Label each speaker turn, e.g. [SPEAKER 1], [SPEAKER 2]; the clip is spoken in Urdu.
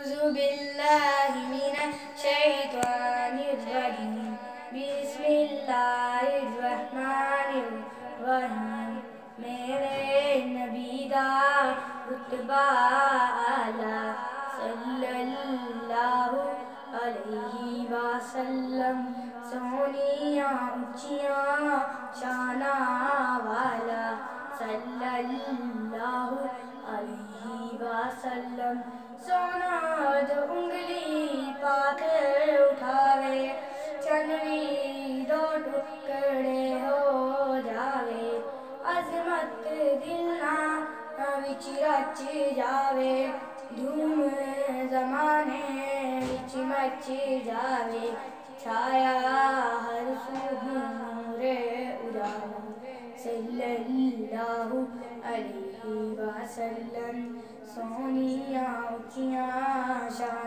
[SPEAKER 1] أعوذ بالله من الشيطان الرجيم بسم الله الرحمن الرحیم میرے نبی دا رتبہ اعلیٰ صلی اللہ علیہ وسلم سونیاں اونچیاں شاناں والا صلی اللہ علیہ وسلم سونا جو انگلی پاک اٹھاوے چنوی دو ٹکڑے ہو جاوے عظمت دلنا وچ رچ جاوے دھوم زمانے وچ مچ جاوے چھایا ہر سو نور اجالا صلی اللہ علیہ وسلم سونیاں اونچیاں شاناں